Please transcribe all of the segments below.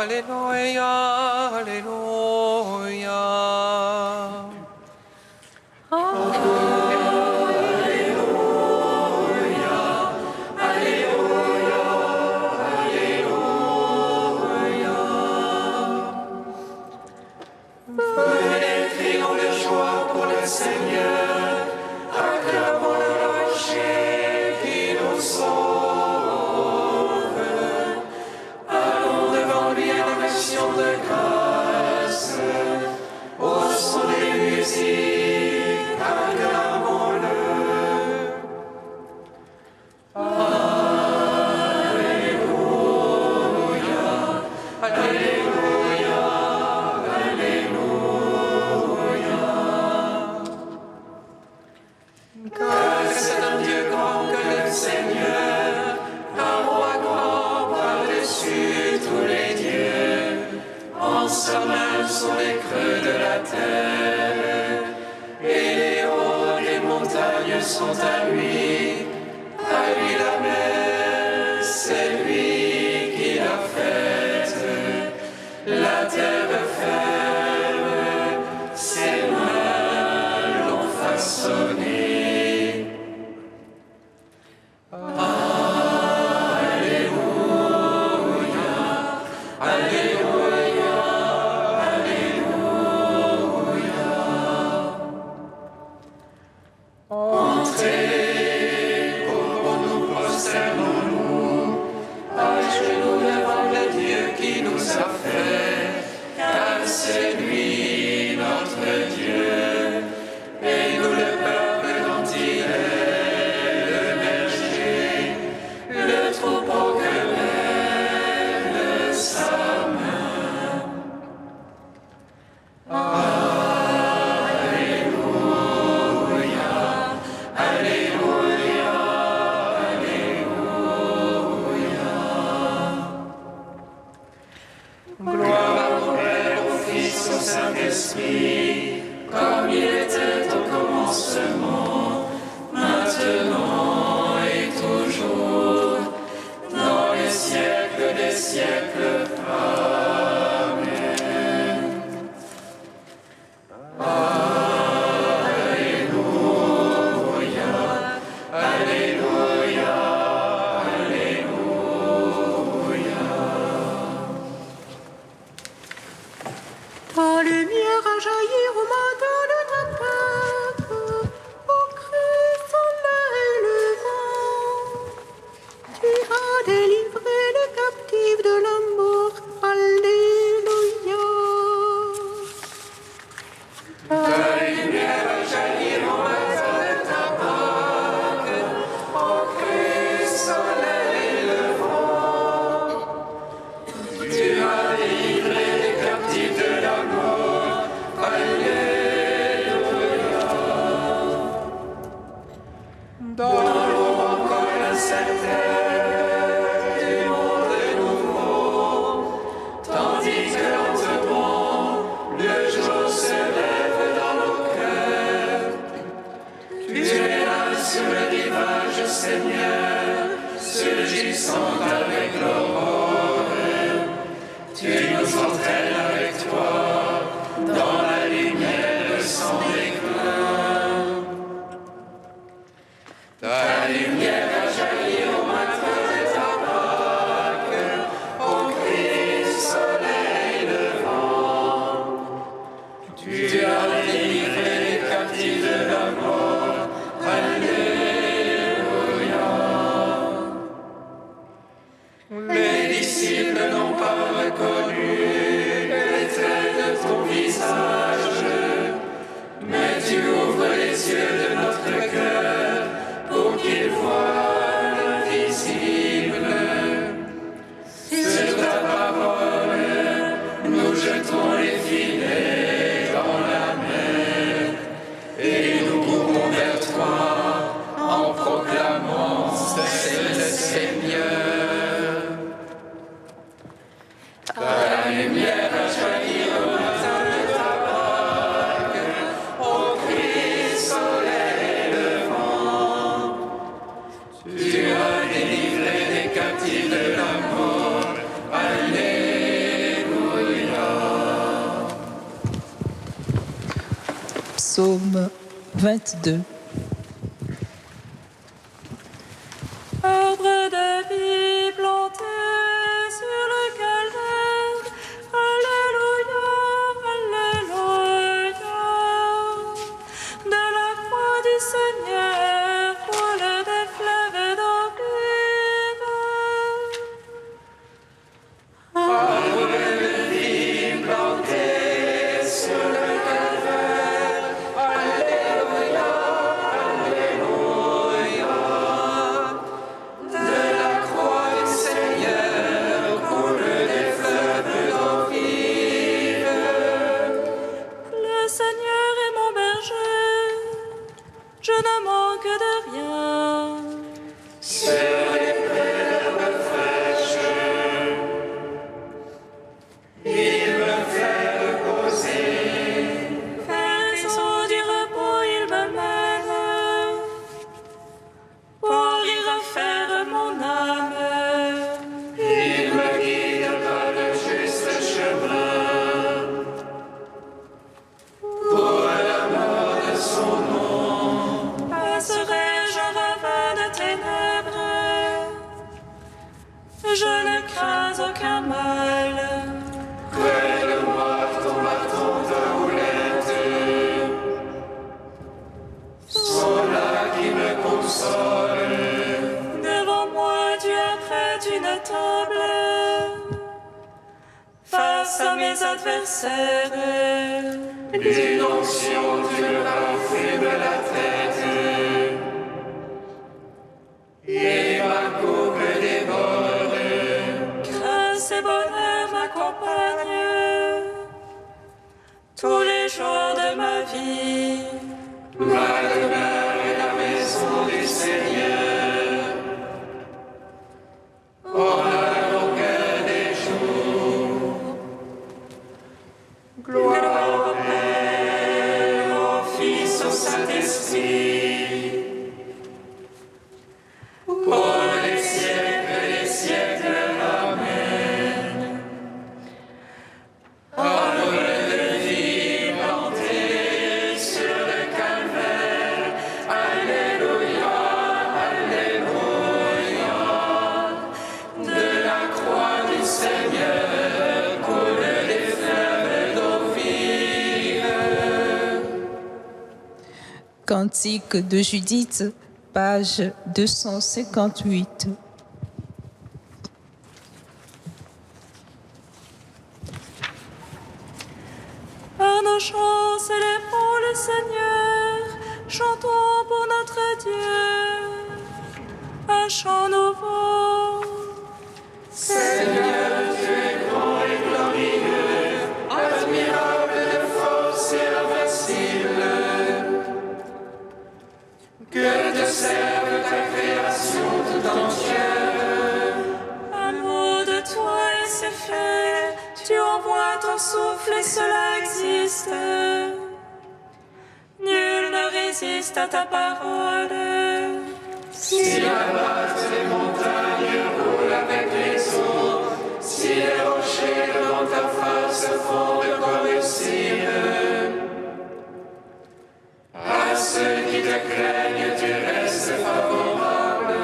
Alléluia, Alléluia. Venez, crions de joie pour le Seigneur, acclamons le rocher qui nous sauve. Allons devant lui en action de grâce, au son des musiques, acclamons-le. Alléluia, Alléluia, Alléluia. Car c'est un Dieu grand que le Seigneur, un roi grand par-dessus tous les dieux. En sa main sont les creux de la terre, et les hauts des montagnes sont à lui. À lui la mer, c'est lui qui l'a faite. La terre ferme, ses mains l'ont façonnée. Alléluia, Alléluia, Alléluia. Entrez, pauvres, nous prosternons-nous, à genoux devant le Dieu qui nous a fait, car c'est lui notre Dieu, et nous le peuple dont il est le berger, le troupeau que mène sa main. Alléluia, Alléluia, Alléluia. Gloire au Père, au Fils, au Saint-Esprit, comme il était au commencement, maintenant et toujours, dans les siècles des siècles. Amen. Alléluia, Alléluia, Alléluia. Ta lumière a jailli au matin de ta Pâque, ô Christ, soleil levant. Tu as délivré les captifs de la mort. Alléluia. Ta lumière a jailli au matin de ta Pâque, ô Christ, soleil levant. Tu as délivré les captifs de la mort. Alléluia. Dans l'aube encore incertaine du monde nouveau, tandis que lentement le jour se lève dans nos cœurs. Tu es là sur le rivage, Seigneur, surgissant avec l'aurore. Tu nous entraînes avec toi dans la lumière sans déclin. Ta lumière a jailli au matin de ta Pâque, ô Christ, soleil levant. Tu as délivré les captifs de la mort. Alléluia. Les disciples n'ont pas reconnu les traits de ton visage, mais tu ouvres les yeux de notre cœur pour qu'ils voient l'invisible. Sur ta parole, nous jetons les filets dans la mer et nous courons vers toi en proclamant c'est le Seigneur. Ta lumière a jailli au matin de ta Pâque, ô Christ, soleil levant. Tu as délivré les captifs de la mort. Alléluia. Psaume 22. Arbre de vie planté sur le calvaire, Alléluia, Alléluia. De la croix du Seigneur coulent des fleuves d'eau vive. Arbre de vie planté sur le calvaire, Alléluia, Alléluia. De la croix du Seigneur coulent des fleuves d'eau vive. Le Seigneur est mon berger, je ne manque de rien. Sur les herbes fraîches, il me fait reposer. Vers les eaux du repos, il me mène pour y refaire mon âme. Il me guide dans le juste chemin. Pour l'amour de son nom, Passerai-je un ravin de ténèbres, je ne crains aucun mal. près de moi ton bâton de roulette. Sont là qui me console. Devant moi, tu apprêtes une table face à mes adversaires. D'une onction, tu me parfumes la tête. Et ma coupe déborde. Grâce et bonheur m'accompagnent tous les jours de ma vie. Ma demeure est la maison du Seigneur. En la longueur des jours. Gloire au Père, au Fils, au Saint-Esprit. Pour les siècles des siècles. Amen. Arbre de vie planté sur le calvaire. Alléluia, Alléluia. De la croix du Seigneur coulent des fleuves d'eau vive. Cantique de Judith, page 258. Par nos chants, célébrons le Seigneur, chantons pour notre Dieu un chant nouveau. Seigneur, tu es grand et glorieux, admirable de force et invincible. Que te serve ta création tout entière. Un mot de toi et c'est fait, tu envoies ton souffle et cela existe. Nul ne résiste à ta parole. Si la base des montagnes roule avec les eaux, si les rochers devant ta face fondent comme une cire. À ceux qui te craignent, tu restes favorable.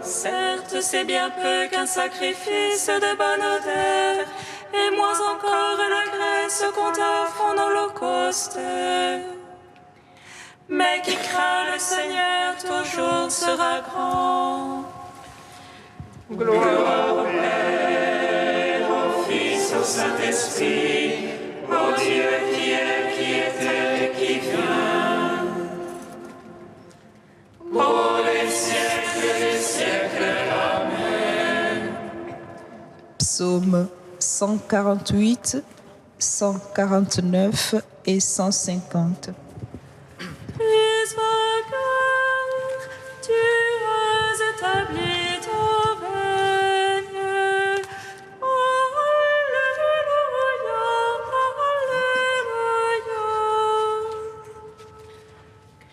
Certes, c'est bien peu qu'un sacrifice de bonne odeur, et moins encore la graisse qu'on t'offre en holocauste. Mais qui craint le Seigneur toujours sera grand. Gloire au Père, au Fils, au Saint-Esprit, au Dieu qui est, qui était et qui vient. Pour les siècles des siècles. Amen. Psaume 148, 149 et 150. Israël, tu as établi ton règne. Alléluia, Alléluia.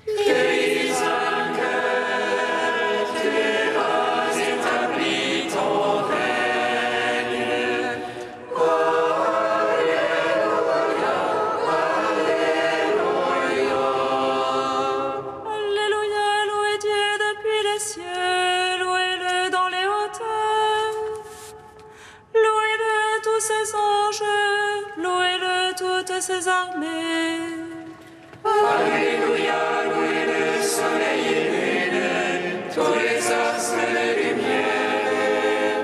Crise un cœur, tu as établi ton règne. Alléluia, Alléluia. ses anges, louez-le toutes ses armées. Alléluia, louez le soleil et lune, tous les astres de lumière.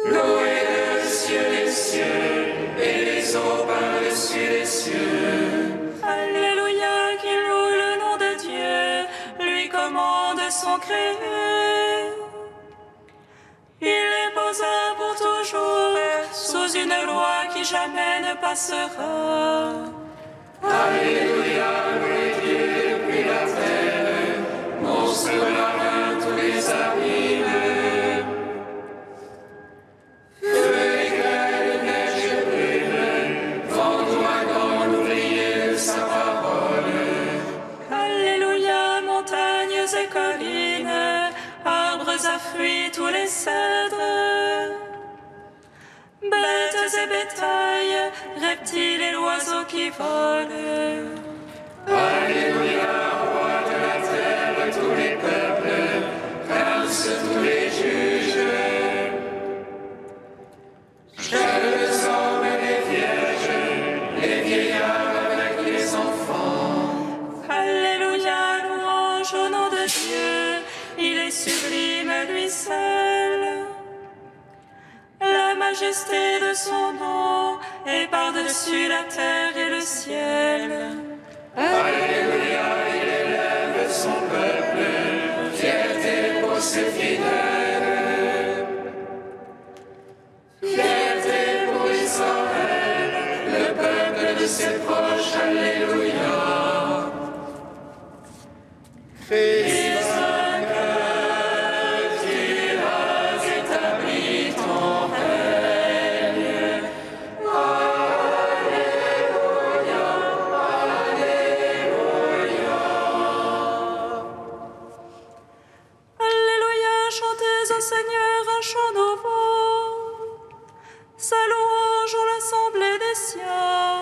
Louez le ciel des cieux et les eaux par-dessus les cieux. Alléluia, qui loue le nom de Dieu, lui commande son créé. Il les posa pour toujours sous une loi qui jamais ne passera. Alléluia, louez Dieu depuis la terre, monstres marins, tous les abîmes. Feu, éclair, neige et brume, vent d'ouragan, l'ouvrier de sa parole. Alléluia, montagnes et collines, arbres à fruits, tous les cèdres. Bêtes et bétail, reptiles et oiseaux qui volent. Alléluia, roi de la terre, tous les peuples, princes, tous les juges. Jeunes hommes et les vierges, les vieillards avec les enfants. Alléluia, louange au nom de Dieu, il est sublime lui seul. La majesté de son nom est par-dessus la terre et le ciel. Alléluia, il élève son peuple, fierté pour ses fidèles. Fierté pour Israël, le peuple de ses proches, Alléluia. Fils d'un cœur, tu as établi ton règne. Alléluia, chantez au Seigneur un chant nouveau. Sa louange en l'assemblée des siens.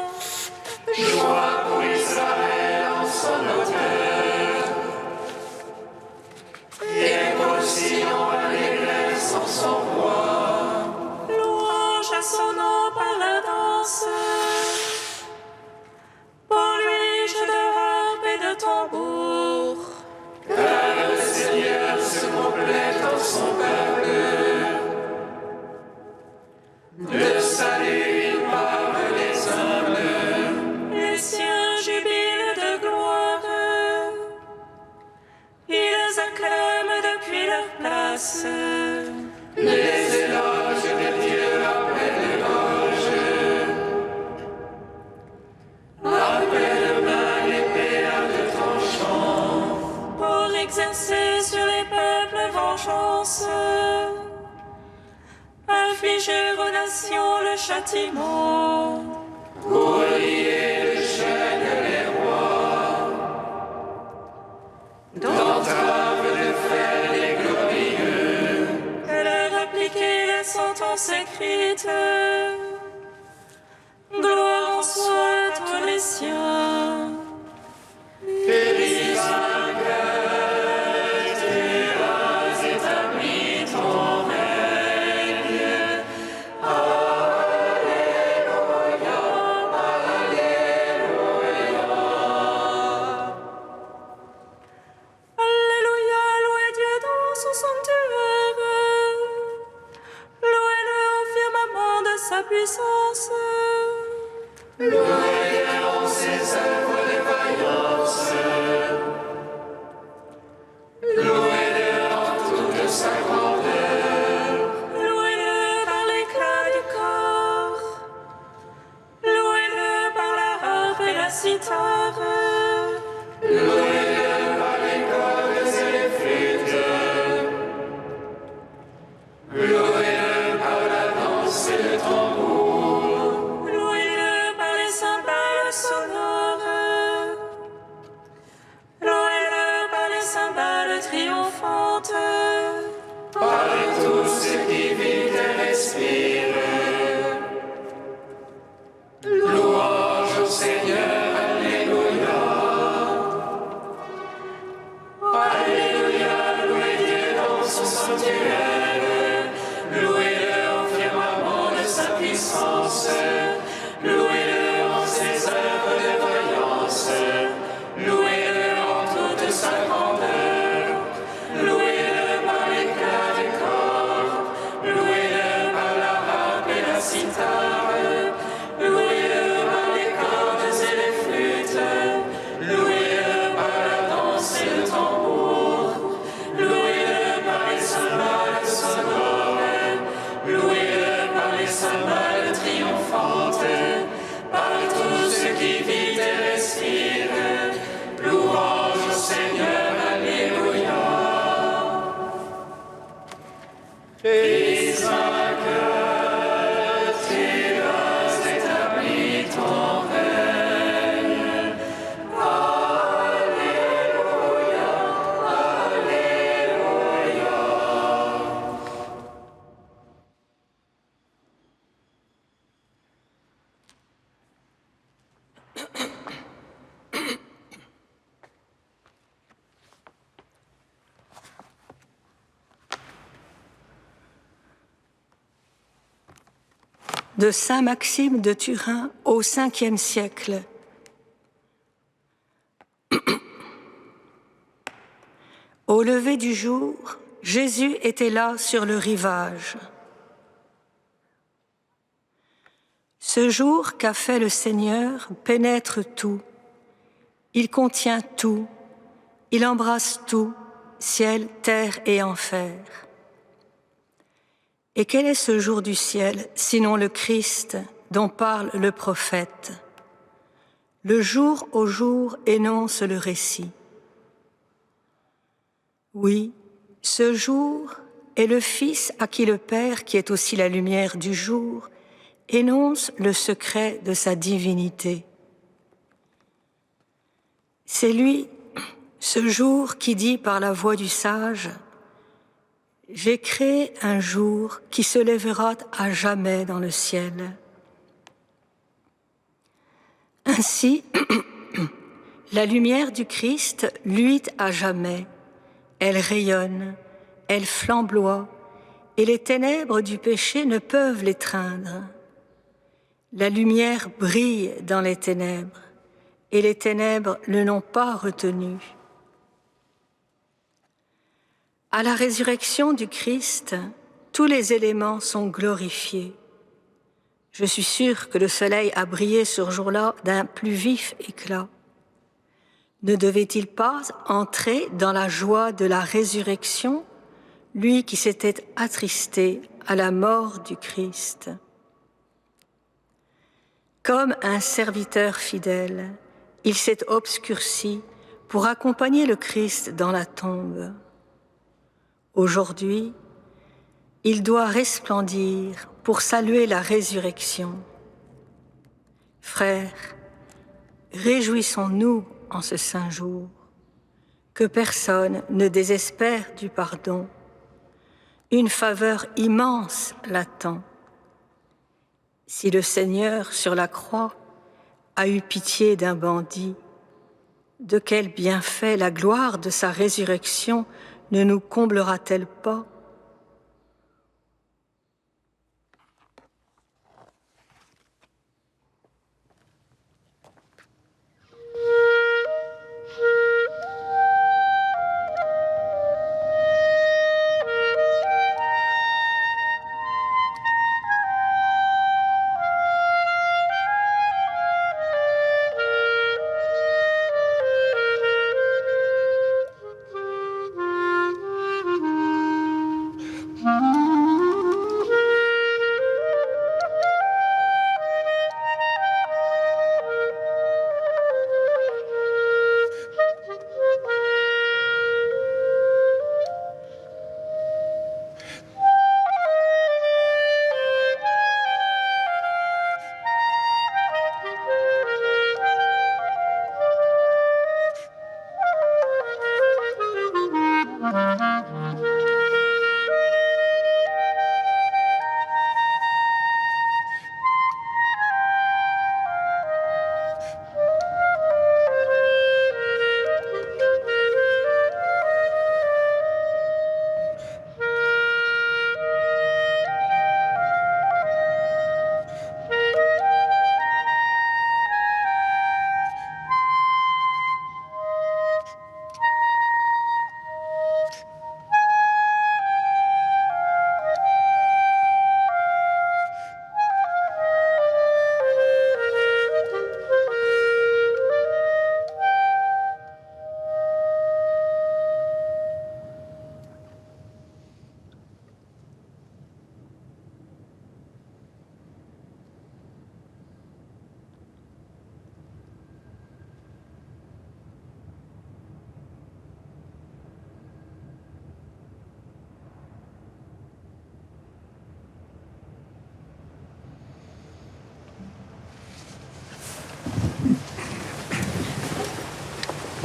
Joie pour Israël en son auteur. Et pour Sion à l'église en son roi. Louange à son nom par la danse. Pour lui, jeu de harpe et de tambour. Car le Seigneur se complète en son peuple. De salut il parle les hommes. Les siens jubilent de gloire. Ils acclament depuis leur place. Les éloges de Dieu après les gorges. Après le main l'épée à deux tranchants. Pour exercer sur les peuples vengeance, infliger aux nations le châtiment. Pour lier de chaînes les rois. D'entrave de fer les glorieux. Et leur appliquer la sentence écrite. Gloire en soit tous les siens. Fils d'un cœur, tu as établi ton règne. Alléluia, louez Dieu dans son sanctuaire. Louez-le au firmament de sa puissance. Louez-le en ses œuvres de vaillance. Louez-le en toute sa grandeur. Louez-le par l'éclat du corps. Louez-le par la harpe et la cithare. Louez-le par les cordes et les flûtes. Louez-le par la danse et le tambour. Louez-le par les cymbales sonores. Louez-le par les cymbales triomphantes. Par tout ce qui vit et respire. Louange au Seigneur, Alléluia. Alléluia, louez Dieu dans son sanctuaire. Louez-le au firmament puissance. Louez-le en ses œuvres de vaillance. Louez-le en toute sa grandeur. Louez-le par l'éclat du corps. Louez-le par la harpe et la cithare. Louez-le par les cordes et les flûtes. Louez-le par la danse et le tambour. Louez-le par les cymbales sonores. Louez-le par les cymbales triomphantes. Par tout ce qui vit et respire. Louange au Seigneur, alléluia. Isaac, tu as établi ton règne. Alléluia, alléluia. De saint Maxime de Turin au Ve siècle. Au lever du jour, Jésus était là sur le rivage. Ce jour qu'a fait le Seigneur pénètre tout. Il contient tout. Il embrasse tout, ciel, terre et enfer. Et quel est ce jour du ciel, sinon le Christ dont parle le prophète? Le jour au jour énonce le récit. Oui, ce jour est le Fils à qui le Père, qui est aussi la lumière du jour, énonce le secret de sa divinité. C'est lui, ce jour, qui dit par la voix du sage: « J'ai créé un jour qui se lèvera à jamais dans le ciel. » Ainsi, la lumière du Christ luit à jamais. Elle rayonne, elle flamboie, et les ténèbres du péché ne peuvent l'étreindre. La lumière brille dans les ténèbres, et les ténèbres ne l'ont pas retenue. À la résurrection du Christ, tous les éléments sont glorifiés. Je suis sûre que le soleil a brillé ce jour-là d'un plus vif éclat. Ne devait-il pas entrer dans la joie de la résurrection, lui qui s'était attristé à la mort du Christ? Comme un serviteur fidèle, il s'est obscurci pour accompagner le Christ dans la tombe. Aujourd'hui, il doit resplendir pour saluer la résurrection. Frères, réjouissons-nous en ce saint jour, que personne ne désespère du pardon. Une faveur immense l'attend. Si le Seigneur sur la croix a eu pitié d'un bandit, de quel bienfait la gloire de sa résurrection ne nous comblera-t-elle pas?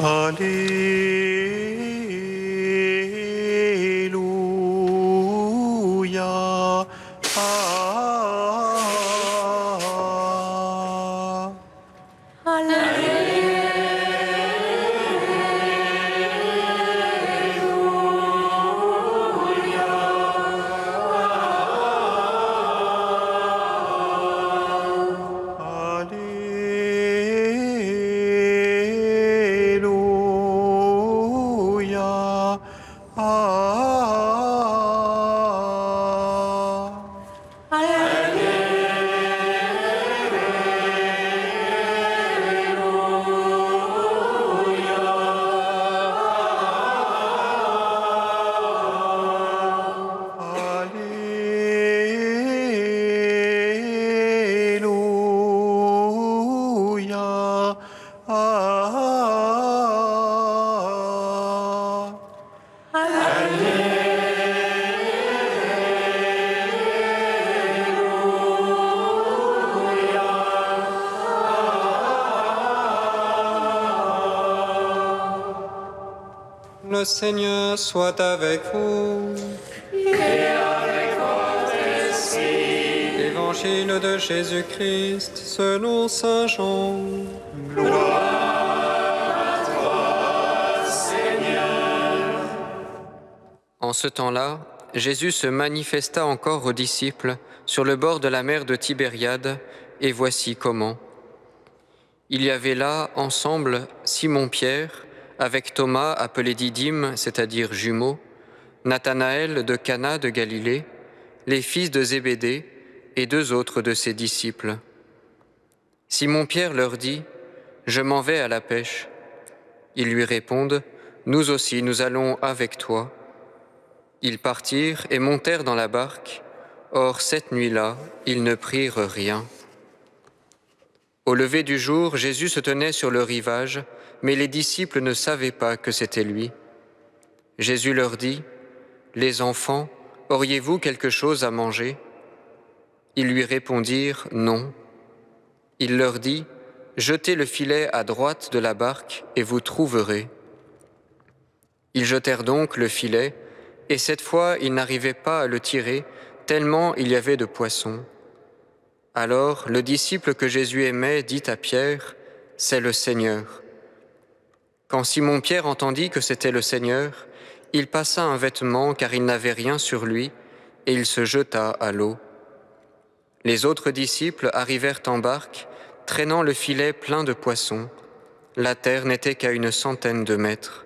Alléluia. Alléluia. Alléluia. Le Seigneur soit avec vous. Évangile de Jésus-Christ selon saint Jean. En ce temps-là, Jésus se manifesta encore aux disciples sur le bord de la mer de Tibériade, et voici comment. Il y avait là ensemble Simon-Pierre, avec Thomas appelé Didyme, c'est-à-dire jumeau, Nathanaël de Cana de Galilée, les fils de Zébédée et 2 autres de ses disciples. Simon-Pierre leur dit : « Je m'en vais à la pêche. » Ils lui répondent : « Nous aussi, nous allons avec toi. » Ils partirent et montèrent dans la barque. Or, cette nuit-là, ils ne prirent rien. Au lever du jour, Jésus se tenait sur le rivage, mais les disciples ne savaient pas que c'était lui. Jésus leur dit : « Les enfants, auriez-vous quelque chose à manger ? » Ils lui répondirent : « Non. » Il leur dit : « Jetez le filet à droite de la barque et vous trouverez. » Ils jetèrent donc le filet, et cette fois ils n'arrivaient pas à le tirer, tellement il y avait de poissons. Alors le disciple que Jésus aimait dit à Pierre : « C'est le Seigneur. » Quand Simon-Pierre entendit que c'était le Seigneur, il passa un vêtement car il n'avait rien sur lui, et il se jeta à l'eau. Les autres disciples arrivèrent en barque, traînant le filet plein de poissons. La terre n'était qu'à 100 de mètres.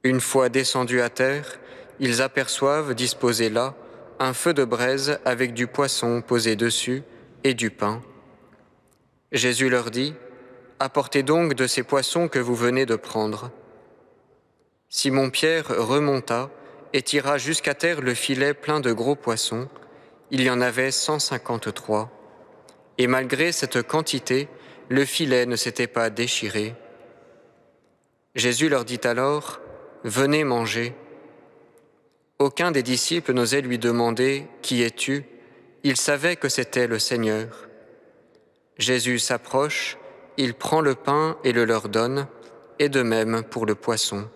Une fois descendus à terre, ils aperçoivent, disposé là, un feu de braise avec du poisson posé dessus et du pain. Jésus leur dit : « Apportez donc de ces poissons que vous venez de prendre. » Simon-Pierre remonta et tira jusqu'à terre le filet plein de gros poissons. Il y en avait 153. Et malgré cette quantité, le filet ne s'était pas déchiré. Jésus leur dit alors : « Venez manger. » Aucun des disciples n'osait lui demander : « Qui es-tu » Il savait que c'était le Seigneur. Jésus s'approche, il prend le pain et le leur donne, et de même pour le poisson.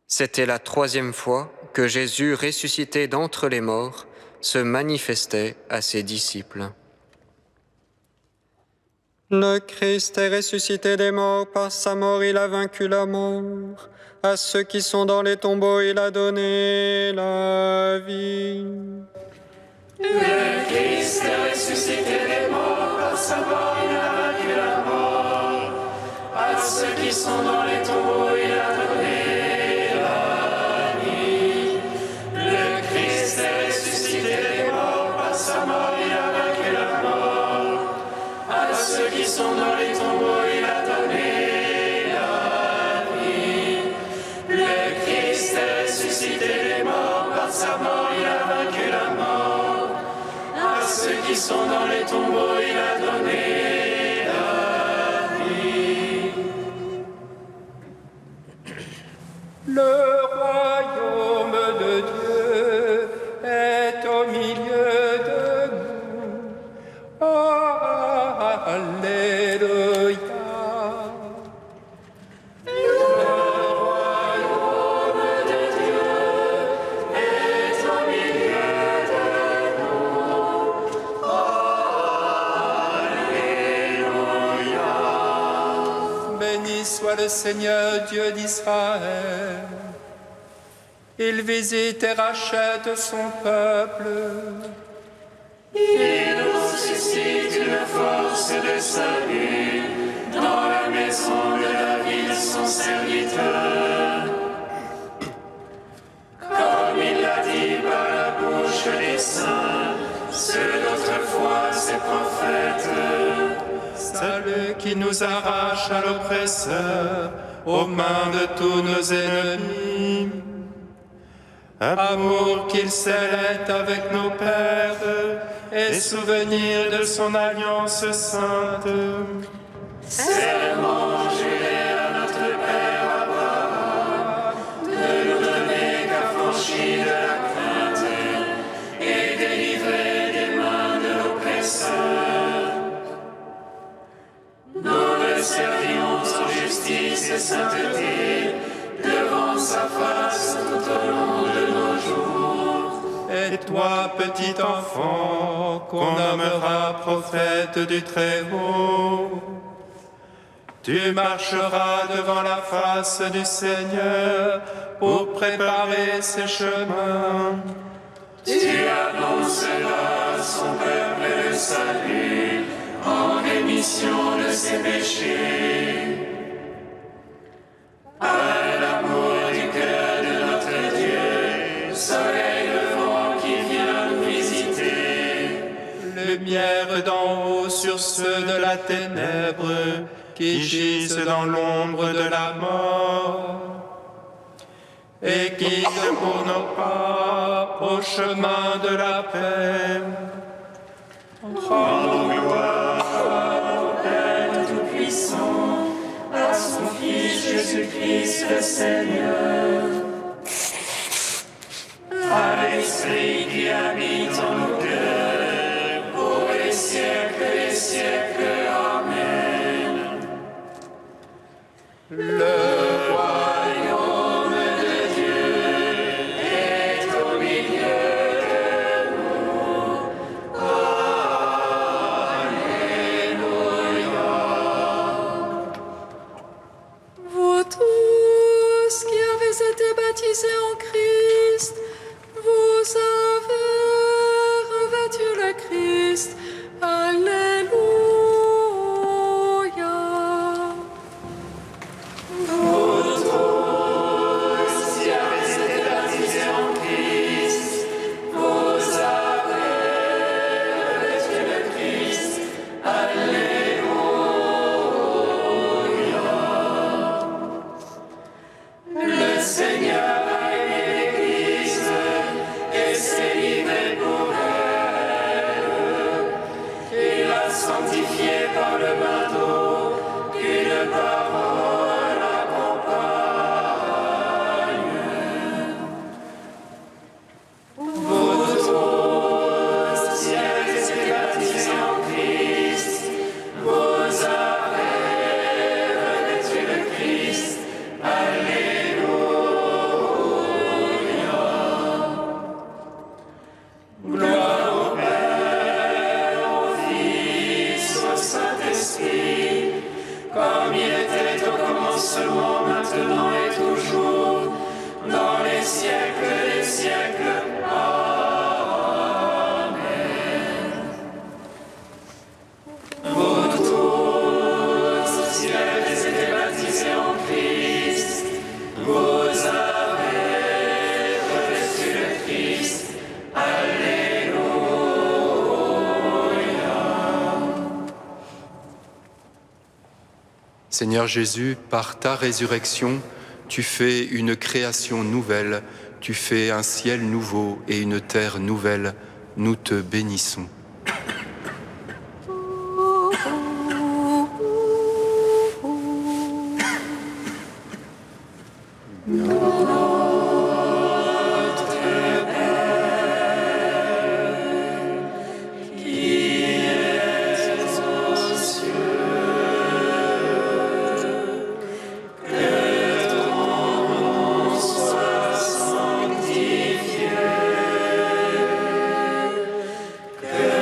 C'était la 3e fois que Jésus, ressuscité d'entre les morts, se manifestait à ses disciples. Le Christ est ressuscité des morts, par sa mort il a vaincu la mort. À ceux qui sont dans les tombeaux il a donné la vie. Le Christ est ressuscité des morts, par sa mort il a vaincu la mort. À ceux qui sont dans les tombeaux il a donné la vie. Le Christ est ressuscité des morts, par sa mort il a vaincu la mort. À ceux qui sont dans les tombeaux il a donné la vie. Le Christ est ressuscité des morts, par sa mort il a vaincu la mort. À ceux qui sont dans les tombeaux, il a donné la vie. Le royaume de Dieu est au milieu de nous. Alléluia. soit le Seigneur Dieu d'Israël. Il visite et rachète son peuple. Il nous suscite une force de salut dans la maison de David, son serviteur. Comme il l'a dit par la bouche des saints, ceux d'autrefois, ses prophètes. Salut qui nous arrache à l'oppresseur, aux mains de tous nos ennemis. Amour qu'il scellait avec nos pères, et souvenir de son alliance sainte. Serment juré à notre Père Abraham, de nous donner qu'affranchis de la crainte, et délivrés des mains de l'oppresseur. Nous le servions en justice et sainteté, devant sa face tout au long de nos jours. Et toi, petit enfant, qu'on nommera prophète du Très-Haut, tu marcheras devant la face du Seigneur pour préparer ses chemins. Tu annonceras son peuple le salut, en rémission de ses péchés. À l'amour du cœur de notre Dieu, soleil levant qui vient nous visiter. Lumière d'en haut sur ceux de la ténèbre, qui gisent dans l'ombre de la mort. Et guide pour nos pas au chemin de la paix. Rendons gloire au Père Tout-Puissant, à son Fils Jésus-Christ le Seigneur, à l'Esprit qui habite en nos cœurs, pour les siècles des siècles. Amen. Le royaume de Dieu est au milieu de nous. Alléluia. Vous tous qui avez été baptisés en Christ, vous avez revêtu le Christ. Alléluia. Vous tous qui avez été baptisés en Christ, vous avez revêtu le Christ. Alléluia. Le Seigneur a aimé l'Église et s'est livré pour elle. Il l'a sanctifiée par le bain d'eau qu'une parole accompagne. Vous tous qui avez été baptisés en Christ, vous avez revêtu le Christ. Alléluia. Gloire au Père, au Fils, au Saint-Esprit, comme il était au commencement, maintenant et toujours, dans les siècles des siècles. Amen. Vous tous qui avez été baptisés en Christ, vous avez revêtu le Christ. Alléluia. Seigneur Jésus, par ta résurrection, tu fais une création nouvelle, tu fais un ciel nouveau et une terre nouvelle. Nous te bénissons. Que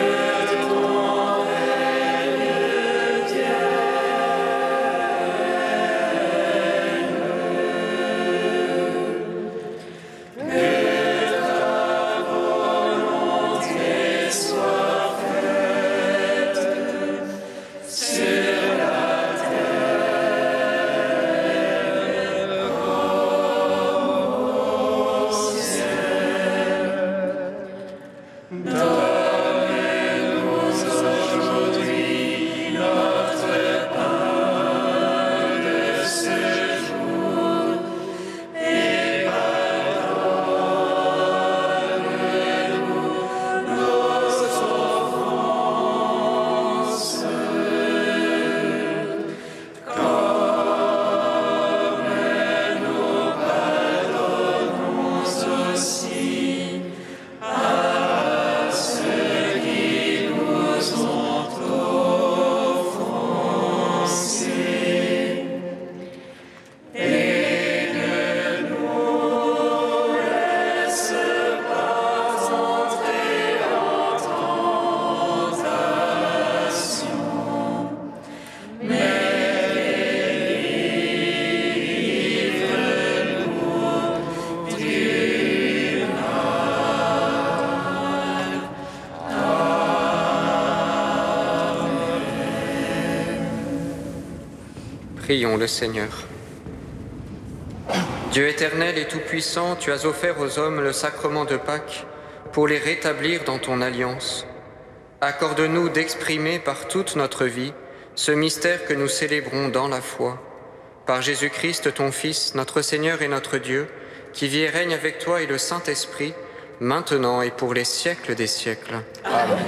Prions le Seigneur. Dieu éternel et tout-puissant, tu as offert aux hommes le sacrement de Pâques pour les rétablir dans ton alliance. Accorde-nous d'exprimer par toute notre vie ce mystère que nous célébrons dans la foi. Par Jésus-Christ, ton Fils, notre Seigneur et notre Dieu, qui vit et règne avec toi et le Saint-Esprit, maintenant et pour les siècles des siècles. Amen.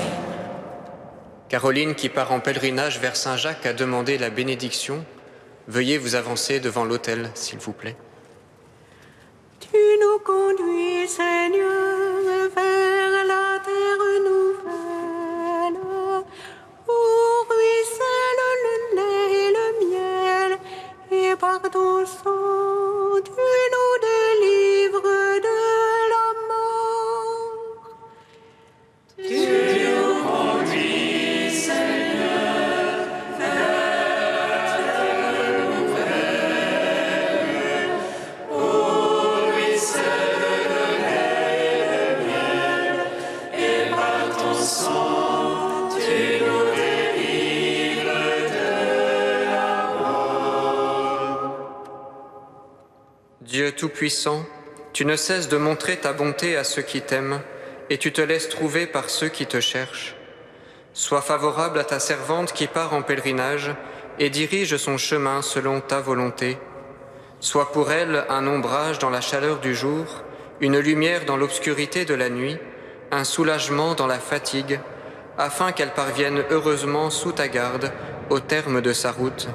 Caroline, qui part en pèlerinage vers Saint-Jacques, a demandé la bénédiction. Veuillez vous avancer devant l'autel, s'il vous plaît. Tu nous conduis, Seigneur, vers la terre nouvelle, où ruisselle le lait et le miel, et par ton sang, tu nous délivres de la mort. Tu nous conduis, Seigneur, vers la terre nouvelle, où ruisselle le lait et le miel, et par ton sang, tu nous délivres de la mort. Dieu Tout-Puissant, tu ne cesses de montrer ta bonté à ceux qui t'aiment, et tu te laisses trouver par ceux qui te cherchent. Sois favorable à ta servante qui part en pèlerinage et dirige son chemin selon ta volonté. Sois pour elle un ombrage dans la chaleur du jour, une lumière dans l'obscurité de la nuit, un soulagement dans la fatigue, afin qu'elle parvienne heureusement sous ta garde au terme de sa route.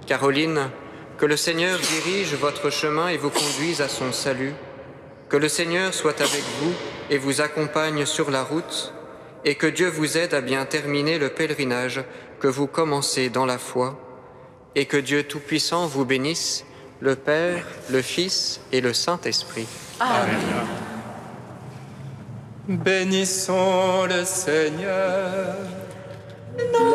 Caroline, que le Seigneur dirige votre chemin et vous conduise à son salut. Que le Seigneur soit avec vous et vous accompagne sur la route, et que Dieu vous aide à bien terminer le pèlerinage que vous commencez dans la foi, et que Dieu Tout-Puissant vous bénisse, le Père, le Fils et le Saint-Esprit. Amen. Bénissons le Seigneur. Nous